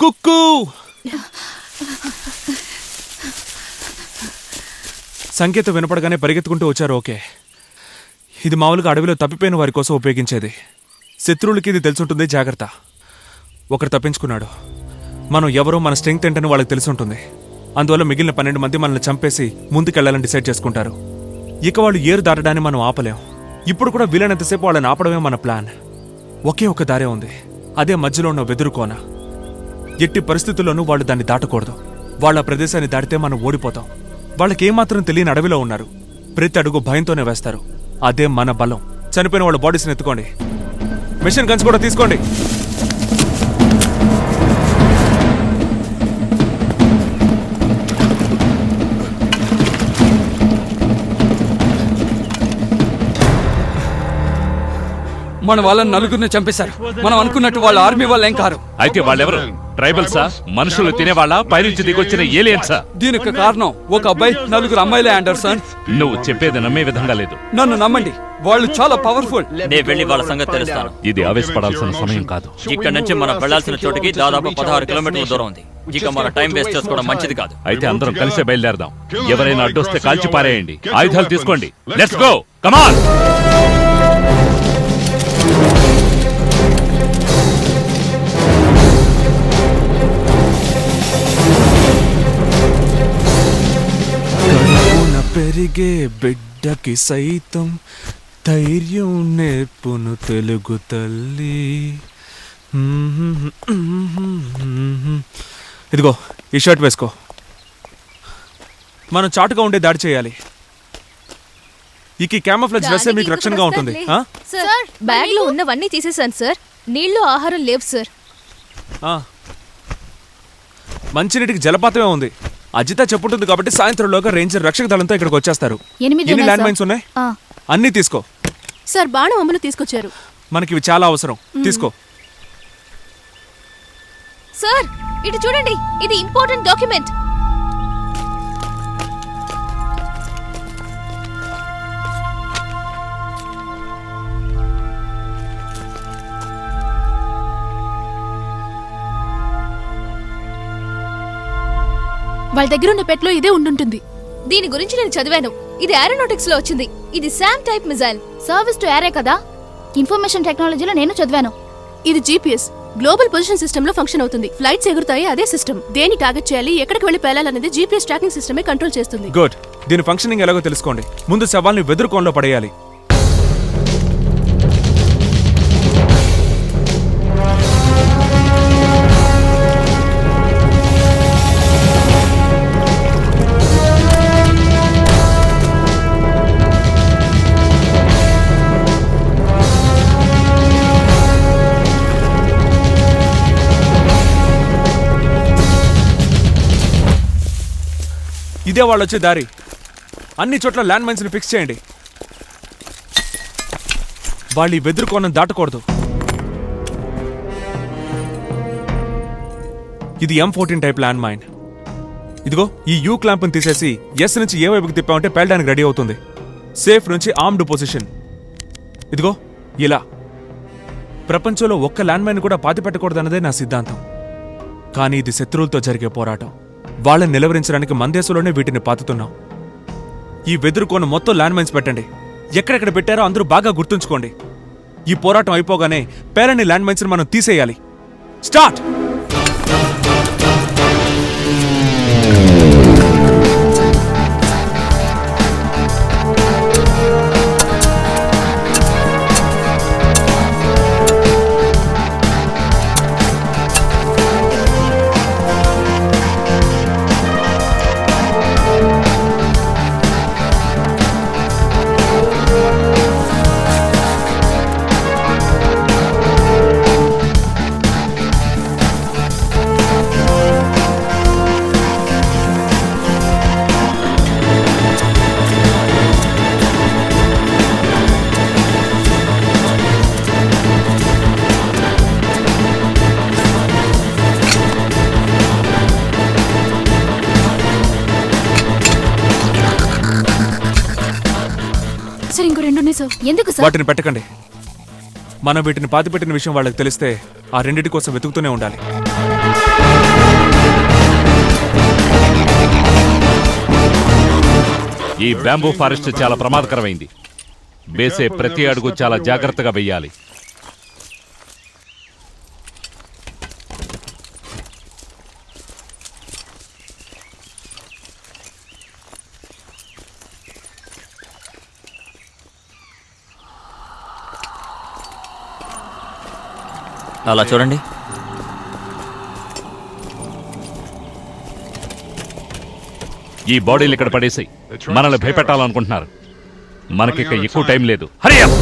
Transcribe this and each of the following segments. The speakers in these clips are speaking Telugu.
కుక్కు. సంకేతం వినపడగానే పరిగెత్తుకుంటూ వచ్చారు. ఓకే, ఇది మామూలుగా అడవిలో తప్పిపోయిన వారి కోసం ఉపయోగించేది. శత్రువులకి ఇది తెలుసుంటుంది, జాగ్రత్త. ఒకరు తప్పించుకున్నాడు. మనం ఎవరో మన స్ట్రెంగ్త్ ఏంటని వాళ్ళకి తెలుసుంటుంది. అందువల్ల మిగిలిన 12 మంది మనల్ని చంపేసి ముందుకెళ్లాలని డిసైడ్ చేసుకుంటారు. ఇక వాళ్ళు ఏరు దాటడాన్ని మనం ఆపలేం. ఇప్పుడు కూడా వీలైనంతసేపు వాళ్ళని ఆపడమే మన ప్లాన్. ఒకే ఒక దారే ఉంది, అదే మధ్యలో ఉన్న వెదురు కోన. ఎట్టి పరిస్థితుల్లోనూ వాళ్ళు దాన్ని దాటకూడదు. వాళ్ళ ప్రదేశాన్ని దాటితే మనం ఓడిపోతాం. వాళ్ళకేమాత్రం తెలియని అడవిలో ఉన్నారు. ప్రతి అడుగు భయంతోనే వేస్తారు. అదే మన బలం. చనిపోయిన వాళ్ళ బాడీస్ని ఎత్తుకోండి. మిషన్ గన్స్ కూడా తీసుకోండి. మన వాళ్ళని నలుగురిని చంపేశారు. మనం అనుకున్నట్టు వాళ్ళ ఆర్మీ వాళ్ళు ఏం కారు. అయితే వాళ్ళెవరు? ట్రైబల్సా? మనుషులు తినేవాళ్ళ? పైనుంచి దిగొచ్చిన ఏలియన్సా? దీనికి కారణం ఒక అబ్బాయి, 4 అమ్మాయిలే ఆండర్సన్. నువ్వు చెప్పేది నమ్మే విధంగా లేదు. నన్ను నమ్మండి, వాళ్ళు చాలా పవర్ఫుల్. నేను వెళ్ళి వాళ్ళ సంగతి తెలుస్తాను. ఇది ఆవేశపడాల్సిన సమయం కాదు. ఇక్కడ నుంచి మనం వెళ్లాల్సిన చోటుకి దాదాపు 16 కిలోమీటర్ల దూరం ఉంది. ఇక మన టైం వేస్ట్ చేసుకోవడం మంచిది కాదు. అయితే అందరం కలిసే బయలుదేరదాం. ఎవరైనా అడ్డొస్తే కాల్చి పారేయండి. ఆయుధాలు తీసుకోండి. Let's go, come on. పెరిగే బిడ్డకి సైతం ధైర్యం నేర్పును తెలుగు తల్లి. ఇదిగో ఈ షర్ట్ వేసుకో. మనం చాటుగా ఉండే దాడి చేయాలి. ఈ క్యామోఫ్లాజ్ డ్రెస్ మీకు రక్షణగా ఉంటుంది. సార్, బ్యాగ్ లో ఉన్నవన్నీ తీసేశాను సార్. నీళ్లు ఆహారం లేవు సార్. మంచినీటికి జలపాతమే ఉంది. అజిత చెప్పుంటుంది కాబట్టి సాయంత్రంలోగా రేంజర్ రక్షక దళంతో ఇక్కడికి వచ్చేస్తారు. 8 ఎన్ని ల్యాండ్ మైన్స్ ఉన్నాయి? అన్నీ తీసుకో. సార్, బాణం అమ్మలు తీసుకొచ్చారు. మనకి ఇవి చాలా అవసరం. తీసుకో. సార్, ఇటు చూడండి, ఇది ఇంపార్టెంట్ డాక్యుమెంట్. వాళ్ళ దగ్గర ఉన్న పెట్లో ఇదే ఉండుంటుంది. దీని గురించి నేను చదివాను. ఇది ఏరోనాటిక్స్ లో వచ్చింది. ఇది Sam type missile. Service to ఏరే కదా. ఇన్ఫర్మేషన్ టెక్నాలజీలో నేను చదివాను. ఇది జీపీఎస్, గ్లోబల్ పొజిషన్ సిస్టమ్ లో ఫంక్షన్ అవుతుంది. ఫ్లైట్స్ ఎగురుతాయి అదే సిస్టమ్. దేని టార్గెట్ చేయాలి, ఎక్కడికి వెళ్లి పేలాలనేది జీపీఎస్ ట్రాకింగ్ సిస్టమే కంట్రోల్ చేస్తుంది. గుడ్. దీని ఫంక్షనింగ్ ఎలాగో తెలుసుకోండి. ముందు సవాల్ని వెదురు కోన్లో పడేయాలి. ఇదే వాళ్ళు వచ్చే దారి. అన్ని చోట్ల ల్యాండ్ మైన్స్ ని ఫిక్స్ చేయండి. వాళ్ళు ఈ వెదురు కోణం దాటకూడదు. ఇది M14 టైప్ ల్యాండ్ మైన్. ఇదిగో ఈ యూ క్లాంప్ ని తీసేసి ఎస్ నుంచి ఏ వైపుకి తిప్పామంటే పేలడానికి రెడీ అవుతుంది. సేఫ్ నుంచి ఆర్మ్డ్ పొజిషన్. ఇదిగో ఇలా. ప్రపంచంలో ఒక్క ల్యాండ్ మైన్ కూడా పాతి పెట్టకూడదన్నదే నా సిద్ధాంతం. కానీ ఇది శత్రువులతో జరిగే పోరాటం. వాళ్ళని నిలవరించడానికి మన దేశంలోనే వీటిని పాతుతున్నాం. ఈ వెదురు కోన మొత్తం ల్యాండ్ మైన్స్ పెట్టండి. ఎక్కడెక్కడ పెట్టారో అందరూ బాగా గుర్తుంచుకోండి. ఈ పోరాటం అయిపోగానే పేలని ల్యాండ్ మైన్స్ మనం తీసేయాలి. స్టార్ట్. సార్, ఇంకో 2 ఉన్నాయి సార్. ఎందుకు సార్? వాటిని పెట్టకండి. మనం వీటిని పాతిపెట్టిన విషయం వాళ్ళకి తెలిస్తే ఆ రెండింటి కోసం వెతుకుతూనే ఉండాలి. ఈ బ్యాంబూ ఫారెస్ట్ చాలా ప్రమాదకరమైంది. వేసే ప్రతి అడుగు చాలా జాగ్రత్తగా వెయ్యాలి. అలా చూడండి. ఈ బాడీలు ఇక్కడ పడేసాయి. మనల్ని భయపెట్టాలనుకుంటున్నారు. మనకిక ఎక్కువ టైం లేదు. హరి అప్!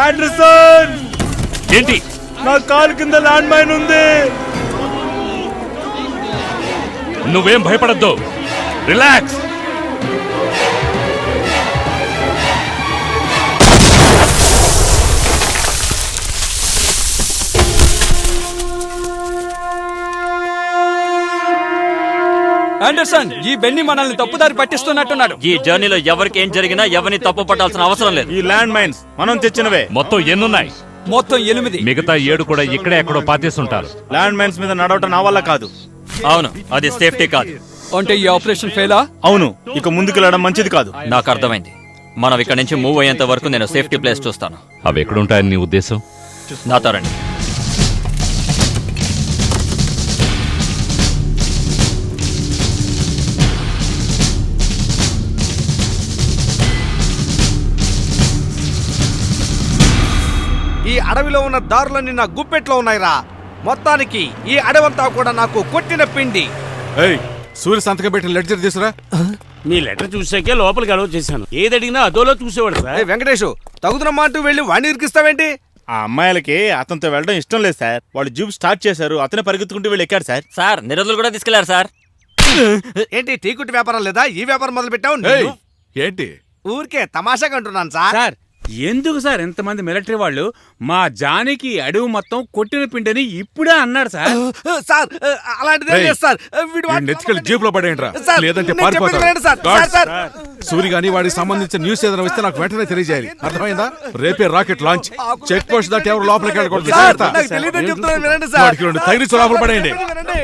ఆండర్సన్, ఏంటి? నా కాలు కింద ల్యాండ్ మైన్ ఉంది. నువ్వేం భయపడద్దు. రిలాక్స్. ఆండర్సన్, ఈ బెన్నీ మనల్ని తప్పుదారి పట్టిస్తున్నట్టున్నాడు. ఈ జర్నీలో ఎవరికి ఏం జరిగినా ఎవరిని తప్పు పట్టాల్సిన అవసరం లేదు. ఈ ల్యాండ్ మైన్స్ మనం తెచ్చినవే. మొత్తం ఎన్నున్నాయి? మొత్తం 8. మిగతా 7 కూడా ఇక్కడే ఎక్కడో పాతేస్తుంటారు. ల్యాండ్ మైన్స్ మీద నడవటం నా వల్ల కాదు. అవును, అది సేఫ్టీ కాదు. అంటే ఈ ఆపరేషన్ ఫెయిలా? అవును, ఇక ముందుకు వెళ్ళడం మంచిది కాదు. నాకు అర్థమైంది. మనం ఇక్కడ నుంచి మూవ్ అయ్యేంత వరకు నేను సేఫ్టీ ప్లేస్ చూస్తాను. అవి ఎక్కడుంటాయని నీ ఉద్దేశం? నాతో రండి. ఈ అడవిలో ఉన్న దారులన్నీ నా గుప్పెట్లో ఉన్నాయిరా. మొత్తానికి ఈ అడవంతా కూడా నాకు కొట్టిన పిండి. సూర్య సంతకం పెట్టిన లెటర్ తీసురా. మీ లెటర్ చూసాకే లోపలికి అలౌ చేశాను. ఏది అడిగినా అదోలో చూసేవాడు సార్. వెంకటేష్, తగుదనమ్మా అంటూ వెళ్ళి వాణ్ణి ఇరికిస్తావేంటి? ఆ అమ్మాయిలకి అతనితో వెళ్ళడం ఇష్టం లేదు సార్. వాళ్ళు జీప్ స్టార్ట్ చేశారు, అతనే పరిగెత్తుకుంటూ వెళ్ళి ఎక్కాడు సార్. సార్, నిరోధులు కూడా తీసుకెళ్లారు సార్. ఏంటి టీ కుట్టి వ్యాపారం లేదా? ఈ వ్యాపారం మొదలు పెట్టావు? ఏంటి? ఊరికే తమాషాగా అంటున్నాను సార్. సార్, ఎందుకు సార్ ఎంతమంది మిలిటరీ వాళ్ళు మా జానికి అడవి మొత్తం కొట్టిన పిండని ఇప్పుడే అన్నాడు సార్. సార్, అలాంటిది ఏం లేదు సార్. నెత్తికెళ్ళి జీప్ లో పడేయండిరా, సార్, లేదంటే నేను చెప్పేది వినండి సార్. పారిపోతారు. Sir, sir. సూర్య గాని వాడికి సంబంధించిన న్యూస్ ఏదైనా వస్తే నాకు వెంటనే తెలియజేయాలి. అర్థమైందా? రేపే రాకెట్ లాంచ్. చెక్ పోస్ట్ దాటి ఎవరు లోపలికి వెళ్ళకూడదు. సార్, నాకు తెలియదని చెప్తున్నాను వినండి సార్. వాడికి 2 తగిలించి లోపల పడేయండి. వినండి.